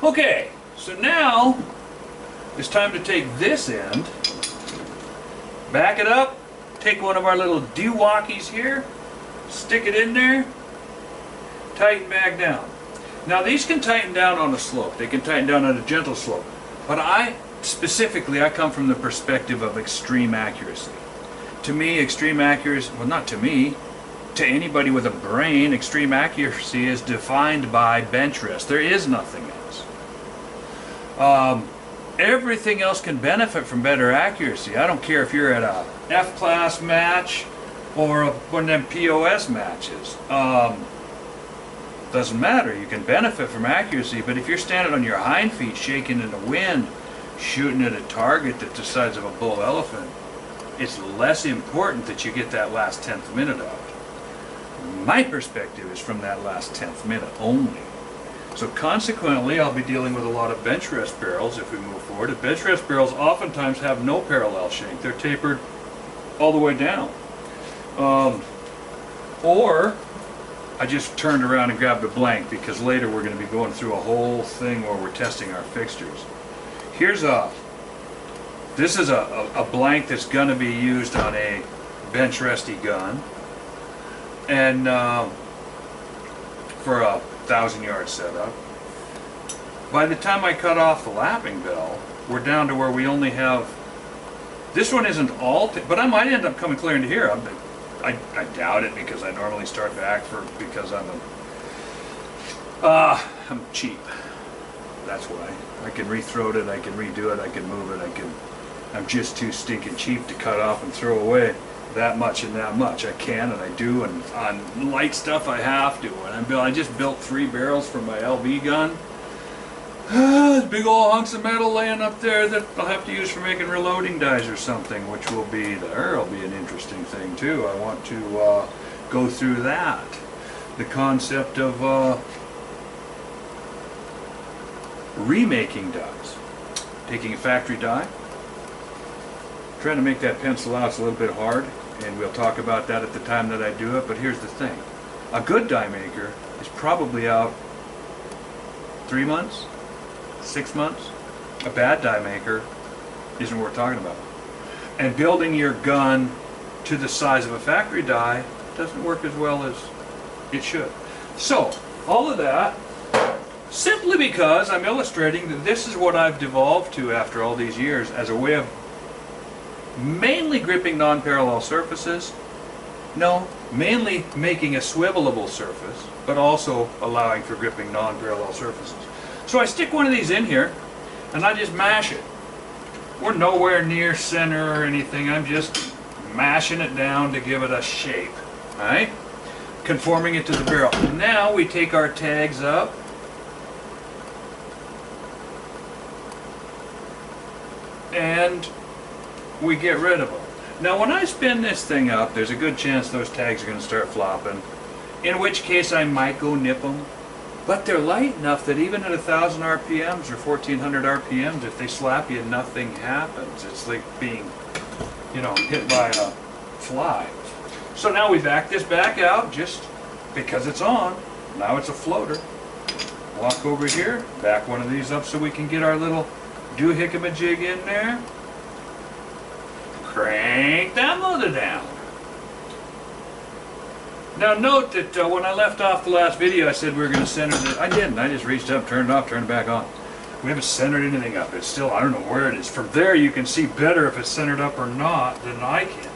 Okay, so now it's time to take this end, back it up, take one of our little dewalkies here, stick it in there, tighten back down. Now these can tighten down on a slope, they can tighten down on a gentle slope, but I come from the perspective of extreme accuracy. To me, extreme accuracy, well not to me, to anybody with a brain, extreme accuracy is defined by bench rest. There is nothing else. Everything else can benefit from better accuracy. I don't care if you're at a F-class match or one of them POS matches. Doesn't matter, you can benefit from accuracy, but if you're standing on your hind feet shaking in the wind, shooting at a target that's the size of a bull elephant, it's less important that you get that last 10th minute out. My perspective is from that last 10th minute only. So consequently, I'll be dealing with a lot of bench rest barrels if we move forward. And bench rest barrels oftentimes have no parallel shank. They're tapered all the way down. Or I just turned around and grabbed a blank because later we're going to be going through a whole thing where we're testing our fixtures. This is a blank that's going to be used on a bench resty gun, and for a 1,000-yard setup. By the time I cut off the lapping bell, we're down to where we only have, this one isn't all, but I might end up coming clear into here. I doubt it because I normally start back because I'm cheap. That's why. I can rethroat it, I can redo it, I can move it, I'm just too stinking cheap to cut off and throw away that much and that much. I can and I do, and on light stuff I have to. And I just built 3 barrels for my LB gun. There's big old hunks of metal laying up there that I'll have to use for making reloading dies or something, which will be an interesting thing too. I want to go through that. The concept of remaking dies. Taking a factory die, trying to make that pencil out. It's a little bit hard, and we'll talk about that at the time that I do it. But here's the thing. A good die maker is probably out 3 months, 6 months. A bad die maker isn't worth talking about. And building your gun to the size of a factory die doesn't work as well as it should. So, all of that simply because I'm illustrating that this is what I've devolved to after all these years as a way of mainly gripping non-parallel surfaces. No, mainly making a swivelable surface, but also allowing for gripping non-parallel surfaces. So I stick one of these in here, and I just mash it. We're nowhere near center or anything. I'm just mashing it down to give it a shape. All right? Conforming it to the barrel. Now we take our tags up. And we get rid of them. Now when I spin this thing up, there's a good chance those tags are going to start flopping, in which case I might go nip them. But they're light enough that even at 1,000 RPMs or 1,400 RPMs, if they slap you, nothing happens. It's like being, hit by a fly. So now we back this back out just because it's on. Now it's a floater. Walk over here, back one of these up so we can get our little doohickey-majig in there. Crank that mother down. Now note that when I left off the last video I said we were going to center it. I didn't. I just reached up, turned it off, turned it back on. We haven't centered anything up. It's still, I don't know where it is. From there you can see better if it's centered up or not than I can.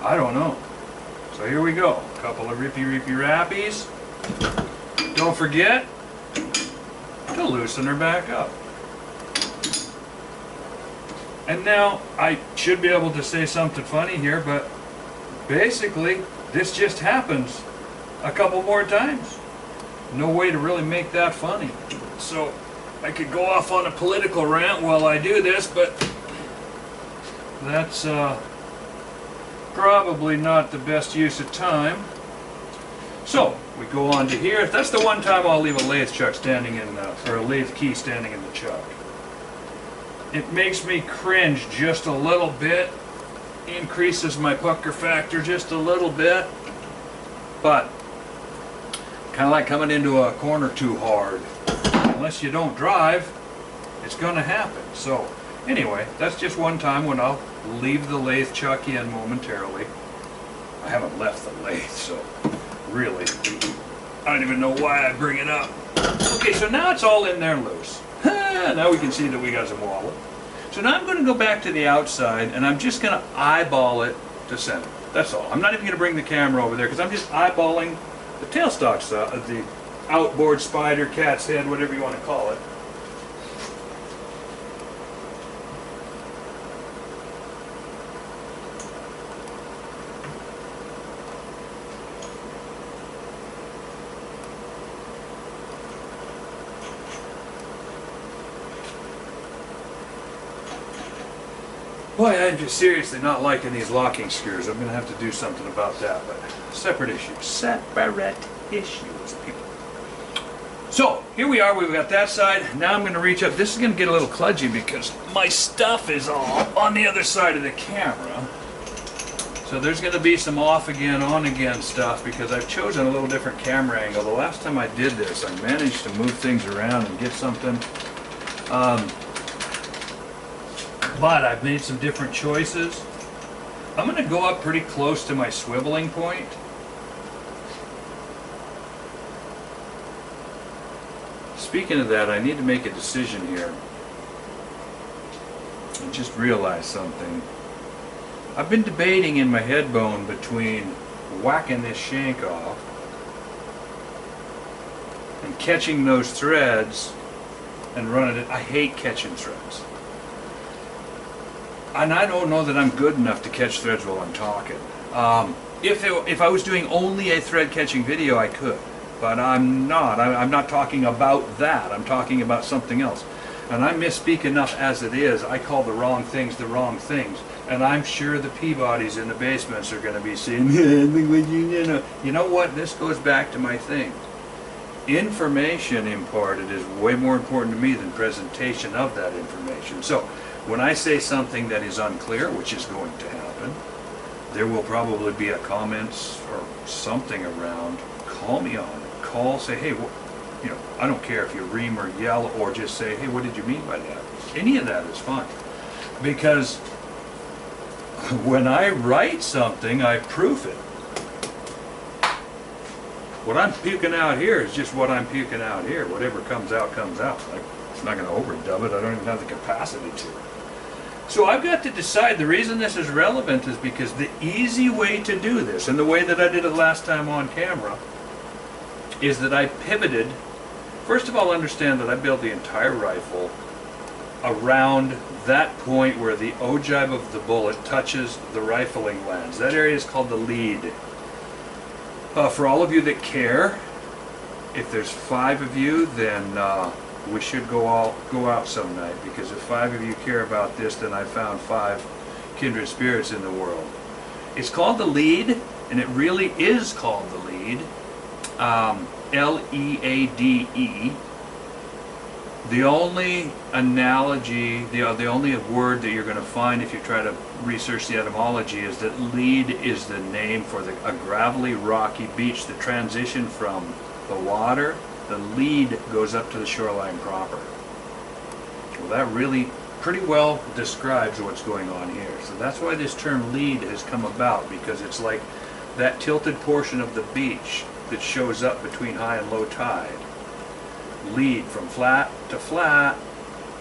I don't know. So here we go. A couple of rippy rappies. Don't forget to loosen her back up. And now I should be able to say something funny here, but basically this just happens a couple more times. No way to really make that funny. So I could go off on a political rant while I do this, but that's probably not the best use of time. So we go on to here. That's the one time I'll leave a lathe chuck standing in, or a lathe key standing in the chuck. It makes me cringe just a little bit, increases my pucker factor just a little bit, but kind of like coming into a corner too hard. unless you don't drive, it's going to happen. So anyway, that's just one time when I'll leave the lathe chuck in momentarily. I haven't left the lathe, so really, I don't even know why I bring it up. Okay, so now it's all in there loose. Now we can see that we got some wobble. So now I'm going to go back to the outside, and I'm just going to eyeball it to center. That's all. I'm not even going to bring the camera over there because I'm just eyeballing the tailstock side, the outboard, spider, cat's head, whatever you want to call it. Boy, I'm just seriously not liking these locking screws. I'm going to have to do something about that, but separate issues. Separate issues, people. So, here we are. We've got that side. Now I'm going to reach up. This is going to get a little kludgy because my stuff is all on the other side of the camera. So there's going to be some off again, on again stuff because I've chosen a little different camera angle. The last time I did this, I managed to move things around and get something. But I've made some different choices. I'm going to go up pretty close to my swiveling point. Speaking of that, I need to make a decision here. I just realized something. I've been debating in my head bone between whacking this shank off and catching those threads and running it. I hate catching threads. And I don't know that I'm good enough to catch threads while I'm talking. If I was doing only a thread catching video, I could. But I'm not. I'm not talking about that. I'm talking about something else. And I misspeak enough as it is. I call the wrong things the wrong things. And I'm sure the Peabodys in the basements are going to be saying, you know what? This goes back to my thing. Information imparted is way more important to me than presentation of that information. So when I say something that is unclear, which is going to happen, there will probably be a comments or something around. Call me on it. Call, say, hey, I don't care if you ream or yell or just say, hey, what did you mean by that? Any of that is fine. Because when I write something, I proof it. What I'm puking out here is just what I'm puking out here. Whatever comes out, comes out. I'm not going to overdub it. I don't even have the capacity to. So I've got to decide. The reason this is relevant is because the easy way to do this, and the way that I did it last time on camera, is that I pivoted. First of all, understand that I built the entire rifle around that point where the ogive of the bullet touches the rifling lens. That area is called the lead. For all of you that care, if there's 5 of you, then we should go out some night, because if 5 of you care about this, then I found 5 kindred spirits in the world. It's called the lead, and it really is called the lead. L-E-A-D-E. The only analogy, the only word that you're going to find if you try to research the etymology is that lead is the name for a gravelly, rocky beach. The transition from the water, the lead goes up to the shoreline proper. Well, that really pretty well describes what's going on here. So that's why this term lead has come about, because it's like that tilted portion of the beach that shows up between high and low tide. Lead, from flat to flat,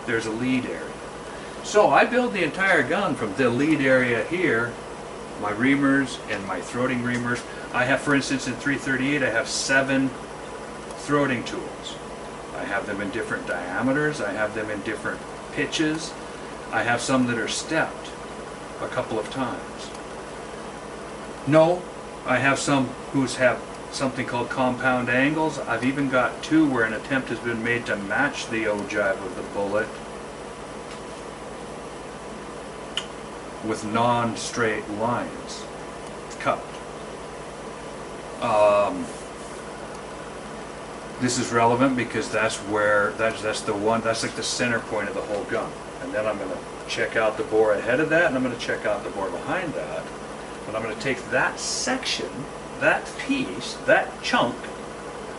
there's a lead area. So I build the entire gun from the lead area here, my reamers and my throating reamers. I have, for instance, in 338, I have 7 throating tools. I have them in different diameters, I have them in different pitches. I have some that are stepped a couple of times. No, I have some whose have something called compound angles. I've even got 2 where an attempt has been made to match the ogive of the bullet with non-straight lines, cupped. This is relevant because that's the one, that's like the center point of the whole gun. And then I'm going to check out the bore ahead of that, and I'm going to check out the bore behind that. And I'm going to take that section, that piece, that chunk,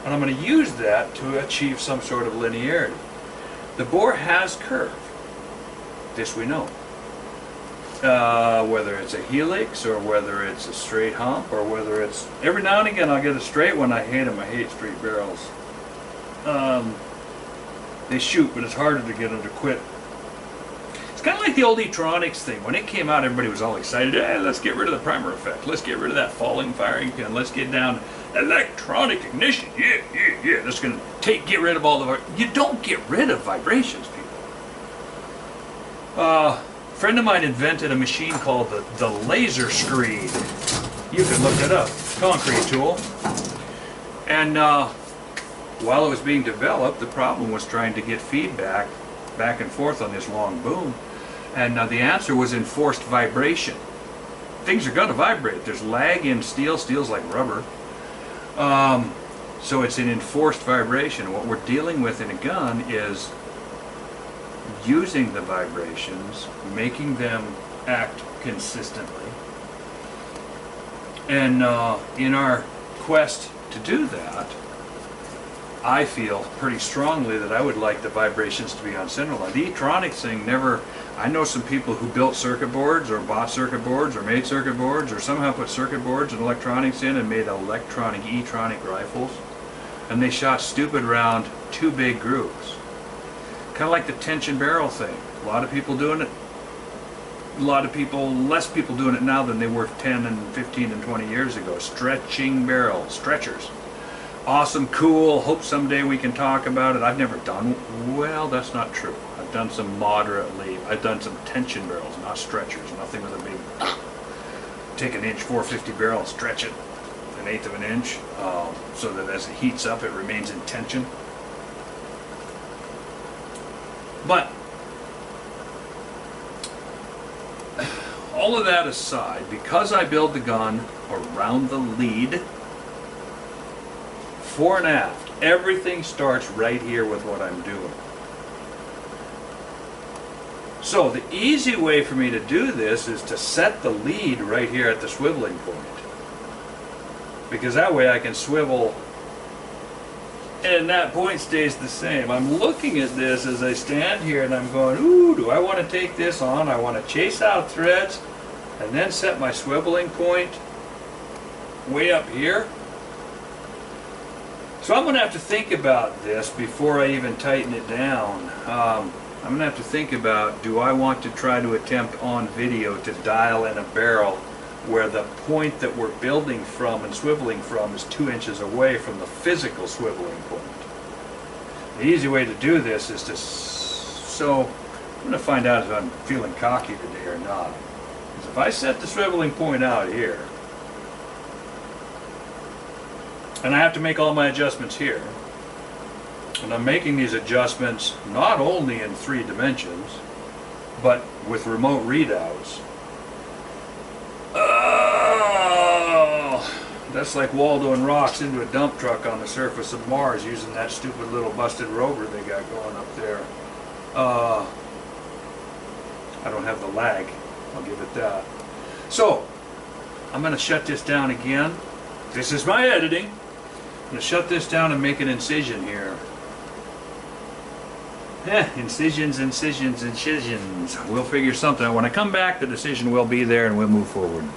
and and I'm going to use that to achieve some sort of linearity. The bore has curve. This we know. Whether it's a helix or whether it's a straight hump or whether it's... Every now and again I'll get a straight one. I hate them. I hate straight barrels. They shoot, but it's harder to get them to quit. It's kind of like the old E-tronics thing. When it came out, everybody was all excited. Hey, let's get rid of the primer effect. Let's get rid of that falling firing pin. Let's get down electronic ignition. Yeah, yeah, yeah. That's going to get rid of all the... You don't get rid of vibrations, people. A friend of mine invented a machine called the laser screed. You can look it up. Concrete tool. And while it was being developed, the problem was trying to get feedback back and forth on this long boom. And the answer was enforced vibration. Things are going to vibrate. There's lag in steel. Steel's like rubber. So it's an enforced vibration. What we're dealing with in a gun is using the vibrations, making them act consistently. And in our quest to do that, I feel pretty strongly that I would like the vibrations to be on center line. The E-tronics thing never... I know some people who built circuit boards or bought circuit boards or made circuit boards or somehow put circuit boards and electronics in and made electronic E-tronic rifles. And they shot stupid round two big grooves. Kind of like the tension barrel thing. A lot of people doing it. A lot of people, less people doing it now than they were 10 and 15 and 20 years ago. Stretching barrels, stretchers. Awesome, cool, hope someday we can talk about it. I've never done, well, that's not true. I've done some moderately, I've done some tension barrels, not stretchers, nothing with a big, take an inch 450 barrel, stretch it 1/8 of an inch, so that as it heats up it remains in tension. But, all of that aside, because I build the gun around the lead, fore and aft, everything starts right here with what I'm doing. So the easy way for me to do this is to set the lead right here at the swiveling point. Because that way I can swivel and that point stays the same. I'm looking at this as I stand here and I'm going, ooh, do I want to take this on? I want to chase out threads and then set my swiveling point way up here. So I'm going to have to think about this before I even tighten it down. I'm going to have to think about, do I want to try to attempt on video to dial in a barrel where the point that we're building from and swiveling from is 2 inches away from the physical swiveling point. The easy way to do this is to, so I'm going to find out if I'm feeling cocky today or not. Because if I set the swiveling point out here, and I have to make all my adjustments here, and I'm making these adjustments not only in 3 dimensions, but with remote readouts. Oh, that's like Waldoing rocks into a dump truck on the surface of Mars using that stupid little busted rover they got going up there. I don't have the lag, I'll give it that. So, I'm going to shut this down again. This is my editing. I'm going to shut this down and make an incision here. Incisions, incisions, incisions. We'll figure something out. When I come back, the decision will be there and we'll move forward.